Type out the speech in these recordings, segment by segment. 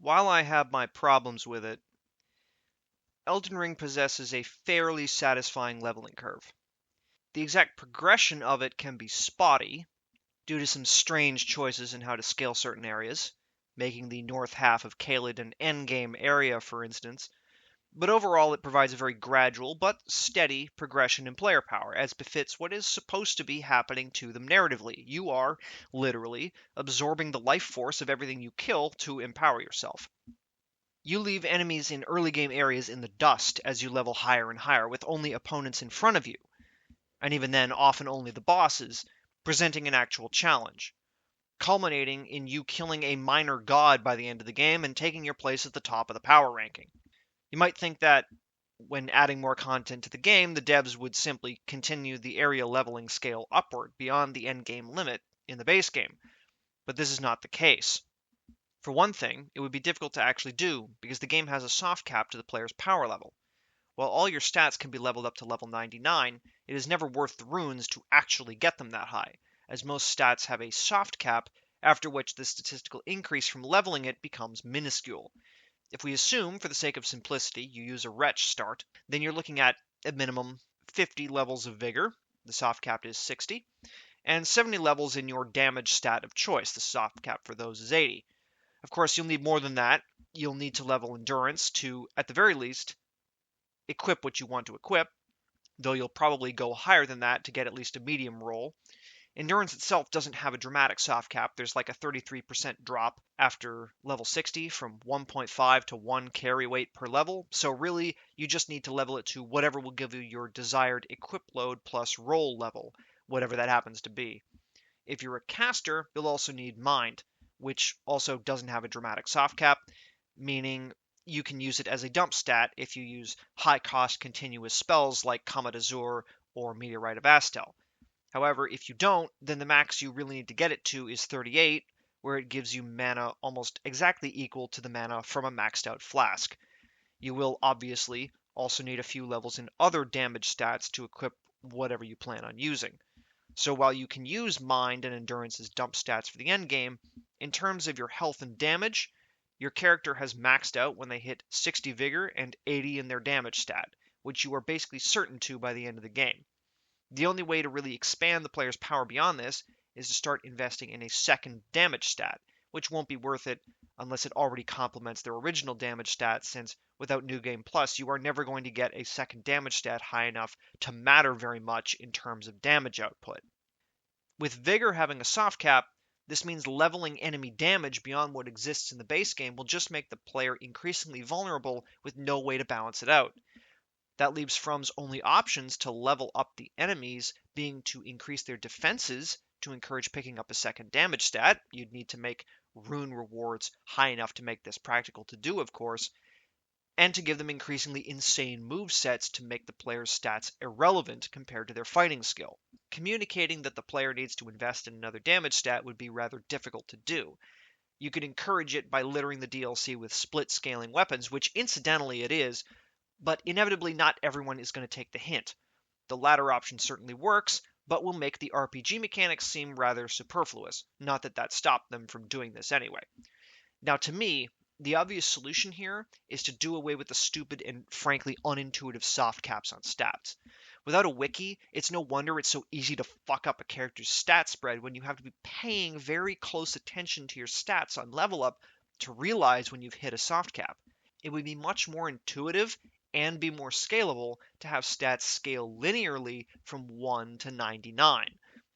While I have my problems with it, Elden Ring possesses a fairly satisfying leveling curve. The exact progression of it can be spotty, due to some strange choices in how to scale certain areas, making the north half of Caelid an endgame area, for instance, but overall it provides a very gradual but steady progression in player power, as befits what is supposed to be happening to them narratively. You are, literally, absorbing the life force of everything you kill to empower yourself. You leave enemies in early game areas in the dust as you level higher and higher, with only opponents in front of you, and even then often only the bosses, presenting an actual challenge, culminating in you killing a minor god by the end of the game and taking your place at the top of the power ranking. You might think that when adding more content to the game, the devs would simply continue the area leveling scale upward beyond the endgame limit in the base game, but this is not the case. For one thing, it would be difficult to actually do because the game has a soft cap to the player's power level. While all your stats can be leveled up to level 99, it is never worth the runes to actually get them that high, as most stats have a soft cap, after which the statistical increase from leveling it becomes minuscule. If we assume, for the sake of simplicity, you use a Wretch start, then you're looking at minimum 50 levels of Vigor, the soft cap is 60, and 70 levels in your damage stat of choice, the soft cap for those is 80. Of course, you'll need more than that. You'll need to level Endurance to, at the very least, equip what you want to equip, though you'll probably go higher than that to get at least a medium roll. Endurance itself doesn't have a dramatic soft cap. There's like a 33% drop after level 60 from 1.5 to 1 carry weight per level. So really, you just need to level it to whatever will give you your desired equip load plus roll level, whatever that happens to be. If you're a caster, you'll also need Mind, which also doesn't have a dramatic soft cap, meaning you can use it as a dump stat if you use high cost continuous spells like Comet Azure or Meteorite of Astel. However, if you don't, then the max you really need to get it to is 38, where it gives you mana almost exactly equal to the mana from a maxed out flask. You will obviously also need a few levels in other damage stats to equip whatever you plan on using. So while you can use Mind and Endurance as dump stats for the endgame, in terms of your health and damage, your character has maxed out when they hit 60 Vigor and 80 in their damage stat, which you are basically certain to by the end of the game. The only way to really expand the player's power beyond this is to start investing in a second damage stat, which won't be worth it unless it already complements their original damage stat, since without New Game Plus, you are never going to get a second damage stat high enough to matter very much in terms of damage output. With Vigor having a soft cap, this means leveling enemy damage beyond what exists in the base game will just make the player increasingly vulnerable with no way to balance it out. That leaves From's only options to level up the enemies being to increase their defenses to encourage picking up a second damage stat. You'd need to make rune rewards high enough to make this practical to do, of course, and to give them increasingly insane move sets to make the player's stats irrelevant compared to their fighting skill. Communicating that the player needs to invest in another damage stat would be rather difficult to do. You could encourage it by littering the DLC with split scaling weapons, which incidentally it is, but inevitably not everyone is going to take the hint. The latter option certainly works, but will make the RPG mechanics seem rather superfluous. Not that that stopped them from doing this anyway. Now, to me, the obvious solution here is to do away with the stupid and frankly unintuitive soft caps on stats. Without a wiki, it's no wonder it's so easy to fuck up a character's stat spread when you have to be paying very close attention to your stats on level up to realize when you've hit a soft cap. It would be much more intuitive and be more scalable to have stats scale linearly from 1 to 99.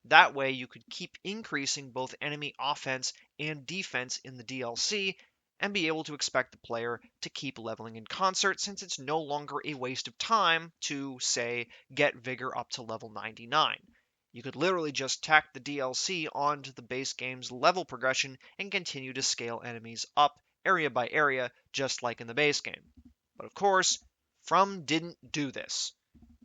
That way you could keep increasing both enemy offense and defense in the DLC and be able to expect the player to keep leveling in concert, since it's no longer a waste of time to, say, get Vigor up to level 99. You could literally just tack the DLC onto the base game's level progression and continue to scale enemies up area by area, just like in the base game. But of course, From didn't do this.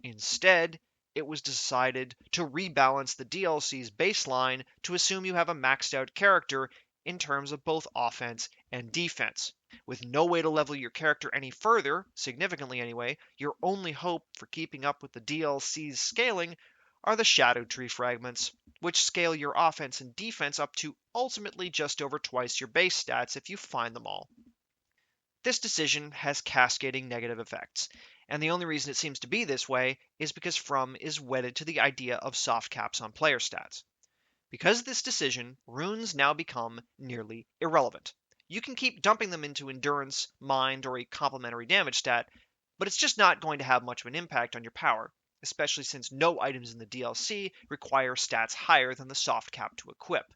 Instead, it was decided to rebalance the DLC's baseline to assume you have a maxed out character in terms of both offense and defense. With no way to level your character any further, significantly anyway, your only hope for keeping up with the DLC's scaling are the Erdtree fragments, which scale your offense and defense up to ultimately just over twice your base stats if you find them all. This decision has cascading negative effects, and the only reason it seems to be this way is because From is wedded to the idea of soft caps on player stats. Because of this decision, runes now become nearly irrelevant. You can keep dumping them into endurance, mind, or a complementary damage stat, but it's just not going to have much of an impact on your power, especially since no items in the DLC require stats higher than the soft cap to equip.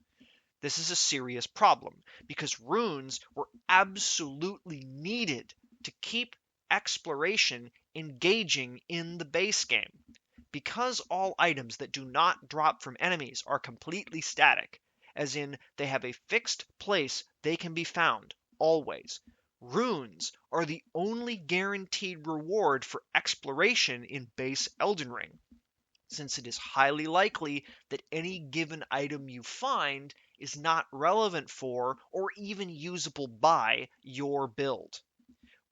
This is a serious problem because runes were absolutely needed to keep exploration engaging in the base game. Because all items that do not drop from enemies are completely static, as in they have a fixed place they can be found, always, runes are the only guaranteed reward for exploration in base Elden Ring, since it is highly likely that any given item you find is not relevant for or even usable by your build.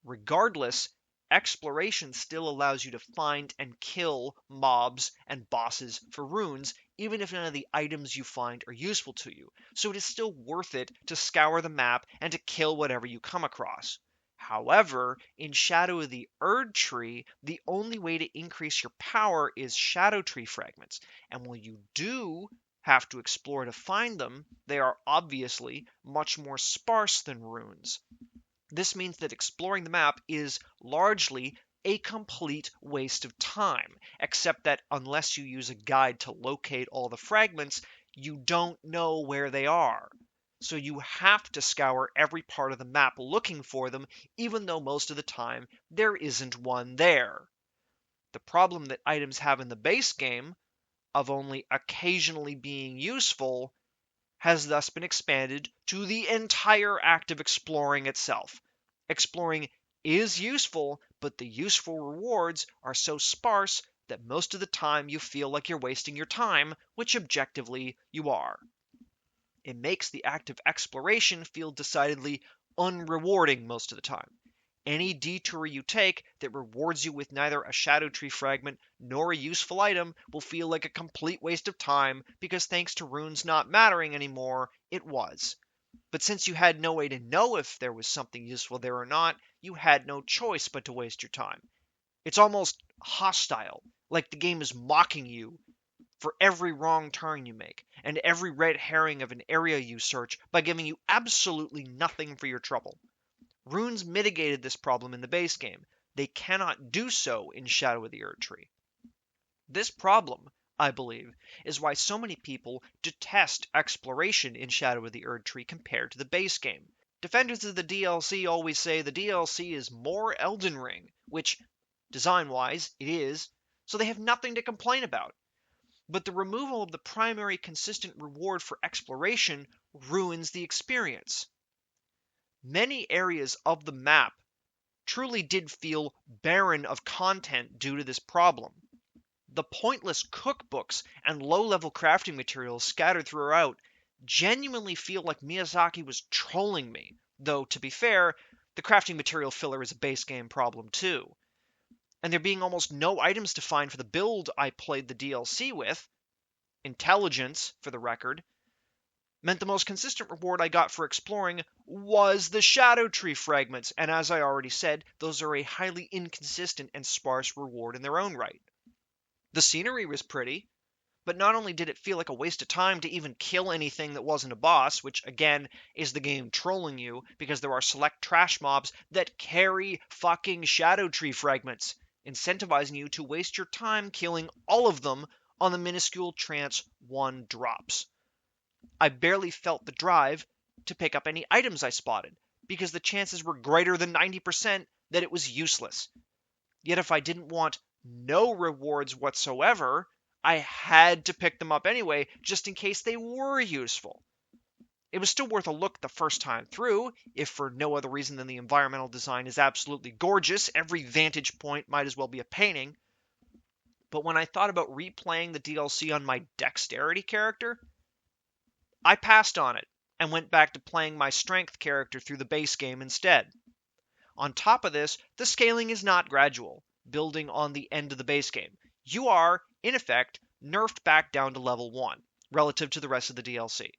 Regardless, exploration still allows you to find and kill mobs and bosses for runes, even if none of the items you find are useful to you. So it is still worth it to scour the map and to kill whatever you come across. However, in Shadow of the Erdtree, the only way to increase your power is Shadow Tree fragments. And while you do have to explore to find them, they are obviously much more sparse than runes. This means that exploring the map is largely a complete waste of time, except that unless you use a guide to locate all the fragments, you don't know where they are. So you have to scour every part of the map looking for them, even though most of the time there isn't one there. The problem that items have in the base game, of only occasionally being useful, has thus been expanded to the entire act of exploring itself. Exploring is useful, but the useful rewards are so sparse that most of the time you feel like you're wasting your time, which objectively you are. It makes the act of exploration feel decidedly unrewarding most of the time. Any detour you take that rewards you with neither a Shadow Tree fragment nor a useful item will feel like a complete waste of time because thanks to runes not mattering anymore, it was. But since you had no way to know if there was something useful there or not, you had no choice but to waste your time. It's almost hostile, like the game is mocking you for every wrong turn you make, and every red herring of an area you search by giving you absolutely nothing for your trouble. Runes mitigated this problem in the base game. They cannot do so in Shadow of the Erdtree. This problem, I believe, is why so many people detest exploration in Shadow of the Erdtree compared to the base game. Defenders of the DLC always say the DLC is more Elden Ring, which, design-wise, it is, so they have nothing to complain about. But the removal of the primary consistent reward for exploration ruins the experience. Many areas of the map truly did feel barren of content due to this problem. The pointless cookbooks and low-level crafting materials scattered throughout genuinely feel like Miyazaki was trolling me, though, to be fair, the crafting material filler is a base game problem too. And there being almost no items to find for the build I played the DLC with, intelligence, for the record, meant the most consistent reward I got for exploring was the Shadow Tree fragments, and as I already said, those are a highly inconsistent and sparse reward in their own right. The scenery was pretty, but not only did it feel like a waste of time to even kill anything that wasn't a boss, which again is the game trolling you because there are select trash mobs that carry fucking Shadow Tree fragments, incentivizing you to waste your time killing all of them on the minuscule trance 1 drops. I barely felt the drive to pick up any items I spotted, because the chances were greater than 90% that it was useless. Yet if I didn't want no rewards whatsoever, I had to pick them up anyway, just in case they were useful. It was still worth a look the first time through, if for no other reason than the environmental design is absolutely gorgeous. Every vantage point might as well be a painting. But when I thought about replaying the DLC on my dexterity character, I passed on it and went back to playing my strength character through the base game instead. On top of this, the scaling is not gradual, building on the end of the base game. You are, in effect, nerfed back down to level 1, relative to the rest of the DLC.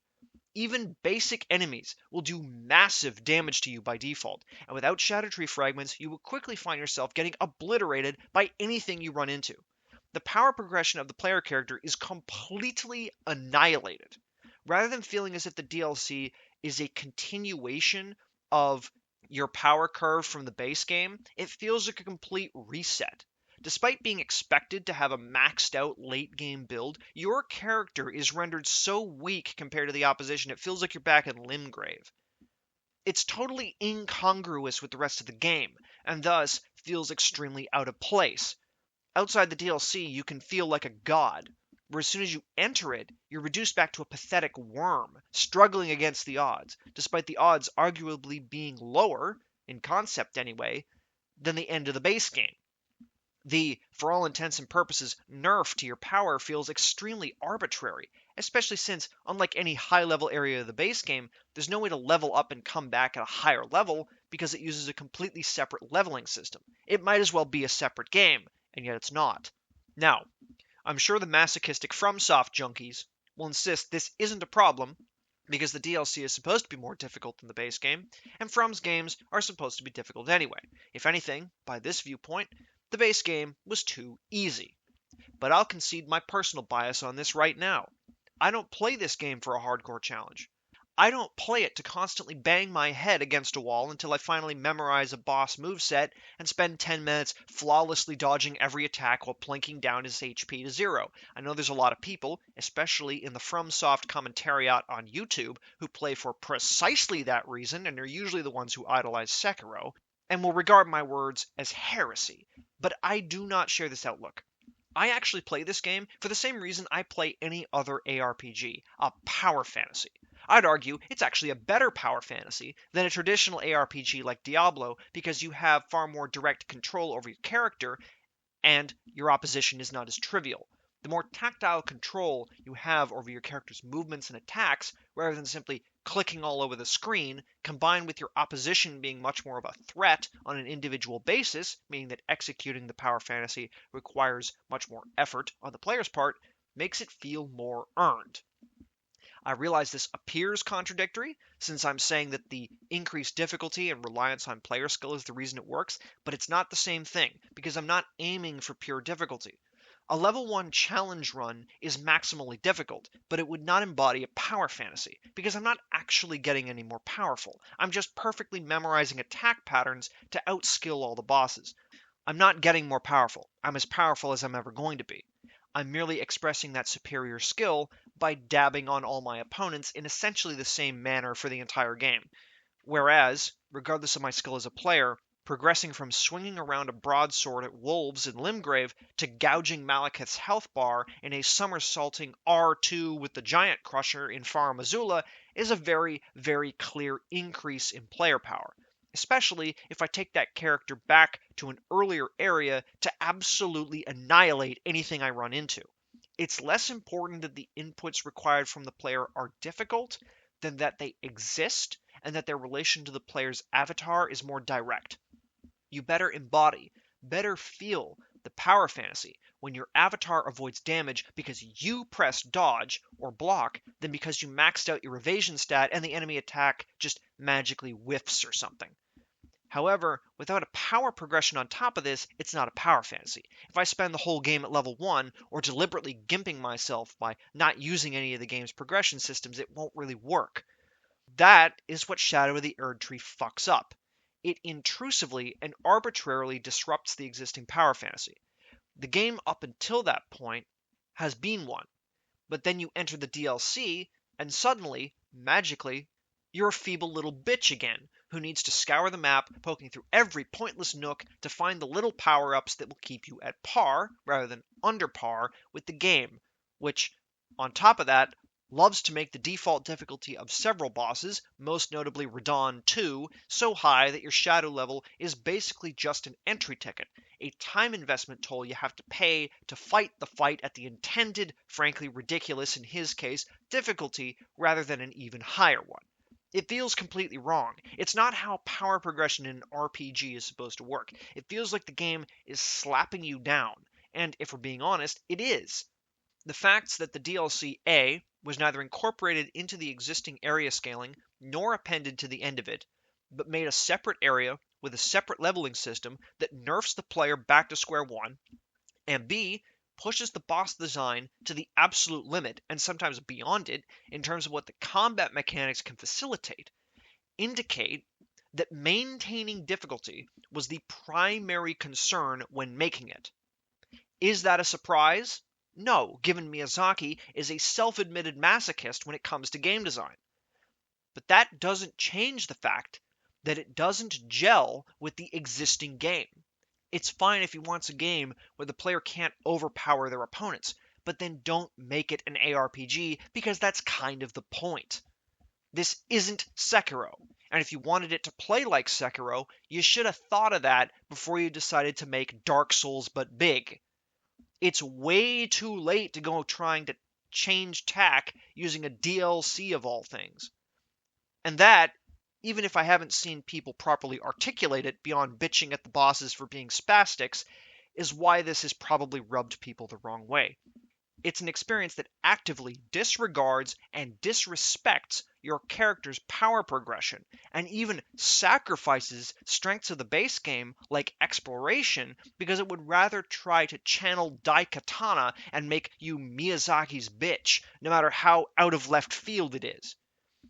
Even basic enemies will do massive damage to you by default, and without Shadow Tree fragments, you will quickly find yourself getting obliterated by anything you run into. The power progression of the player character is completely annihilated. Rather than feeling as if the DLC is a continuation of your power curve from the base game, it feels like a complete reset. Despite being expected to have a maxed out late game build, your character is rendered so weak compared to the opposition it feels like you're back in Limgrave. It's totally incongruous with the rest of the game, and thus feels extremely out of place. Outside the DLC, you can feel like a god, where as soon as you enter it, you're reduced back to a pathetic worm, struggling against the odds, despite the odds arguably being lower, in concept anyway, than the end of the base game. The, for all intents and purposes, nerf to your power feels extremely arbitrary, especially since, unlike any high level area of the base game, there's no way to level up and come back at a higher level because it uses a completely separate leveling system. It might as well be a separate game, and yet it's not. Now, I'm sure the masochistic FromSoft junkies will insist this isn't a problem because the DLC is supposed to be more difficult than the base game, and From's games are supposed to be difficult anyway. If anything, by this viewpoint, the base game was too easy. But I'll concede my personal bias on this right now. I don't play this game for a hardcore challenge. I don't play it to constantly bang my head against a wall until I finally memorize a boss moveset and spend 10 minutes flawlessly dodging every attack while plinking down his HP to 0. I know there's a lot of people, especially in the FromSoft commentariat on YouTube, who play for precisely that reason and are usually the ones who idolize Sekiro, and will regard my words as heresy. But I do not share this outlook. I actually play this game for the same reason I play any other ARPG, a power fantasy. I'd argue it's actually a better power fantasy than a traditional ARPG like Diablo because you have far more direct control over your character and your opposition is not as trivial. The more tactile control you have over your character's movements and attacks, rather than simply clicking all over the screen, combined with your opposition being much more of a threat on an individual basis, meaning that executing the power fantasy requires much more effort on the player's part, makes it feel more earned. I realize this appears contradictory, since I'm saying that the increased difficulty and reliance on player skill is the reason it works, but it's not the same thing, because I'm not aiming for pure difficulty. A level 1 challenge run is maximally difficult, but it would not embody a power fantasy, because I'm not actually getting any more powerful. I'm just perfectly memorizing attack patterns to outskill all the bosses. I'm not getting more powerful. I'm as powerful as I'm ever going to be. I'm merely expressing that superior skill by dabbing on all my opponents in essentially the same manner for the entire game. Whereas, regardless of my skill as a player, progressing from swinging around a broadsword at wolves in Limgrave to gouging Malekith's health bar in a somersaulting R2 with the Giant Crusher in Farum Azula is a very, very clear increase in player power. Especially if I take that character back to an earlier area to absolutely annihilate anything I run into. It's less important that the inputs required from the player are difficult than that they exist and that their relation to the player's avatar is more direct. You better embody, better feel the power fantasy when your avatar avoids damage because you pressed dodge or block than because you maxed out your evasion stat and the enemy attack just magically whiffs or something. However, without a power progression on top of this, it's not a power fantasy. If I spend the whole game at level 1, or deliberately gimping myself by not using any of the game's progression systems, it won't really work. That is what Shadow of the Erdtree fucks up. It intrusively and arbitrarily disrupts the existing power fantasy. The game up until that point has been one, but then you enter the DLC, and suddenly, magically, you're a feeble little bitch again, who needs to scour the map, poking through every pointless nook to find the little power-ups that will keep you at par, rather than under par, with the game, which, on top of that, loves to make the default difficulty of several bosses, most notably Radahn 2, so high that your shadow level is basically just an entry ticket, a time investment toll you have to pay to fight the fight at the intended, frankly ridiculous in his case, difficulty rather than an even higher one. It feels completely wrong. It's not how power progression in an RPG is supposed to work. It feels like the game is slapping you down, and if we're being honest, it is. The facts that the DLC A was neither incorporated into the existing area scaling nor appended to the end of it, but made a separate area with a separate leveling system that nerfs the player back to square one, and B, pushes the boss design to the absolute limit and sometimes beyond it in terms of what the combat mechanics can facilitate, indicate that maintaining difficulty was the primary concern when making it. Is that a surprise? No, given Miyazaki is a self-admitted masochist when it comes to game design. But that doesn't change the fact that it doesn't gel with the existing game. It's fine if he wants a game where the player can't overpower their opponents, but then don't make it an ARPG because that's kind of the point. This isn't Sekiro, and if you wanted it to play like Sekiro, you should have thought of that before you decided to make Dark Souls But Big. It's way too late to go trying to change tack using a DLC of all things. And that, even if I haven't seen people properly articulate it beyond bitching at the bosses for being spastics, is why this has probably rubbed people the wrong way. It's an experience that actively disregards and disrespects your character's power progression, and even sacrifices strengths of the base game, like exploration, because it would rather try to channel Daikatana and make you Miyazaki's bitch, no matter how out of left field it is.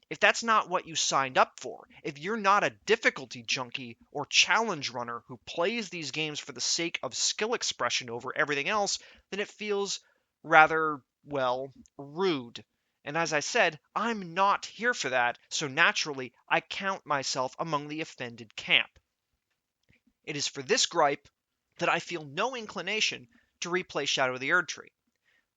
If that's not what you signed up for, if you're not a difficulty junkie or challenge runner who plays these games for the sake of skill expression over everything else, then it feels rather, well, rude. And as I said, I'm not here for that, so naturally I count myself among the offended camp. It is for this gripe that I feel no inclination to replay Shadow of the Erdtree.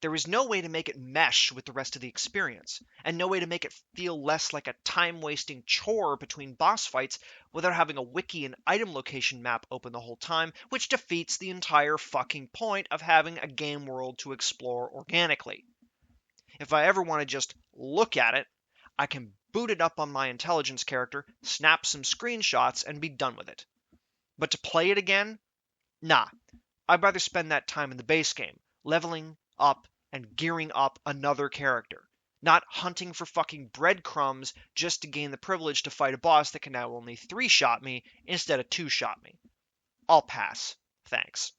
There is no way to make it mesh with the rest of the experience, and no way to make it feel less like a time-wasting chore between boss fights without having a wiki and item location map open the whole time, which defeats the entire fucking point of having a game world to explore organically. If I ever want to just look at it, I can boot it up on my intelligence character, snap some screenshots, and be done with it. But to play it again? Nah. I'd rather spend that time in the base game, leveling up and gearing up another character, not hunting for fucking breadcrumbs just to gain the privilege to fight a boss that can now only 3-shot me instead of 2-shot me. I'll pass. Thanks.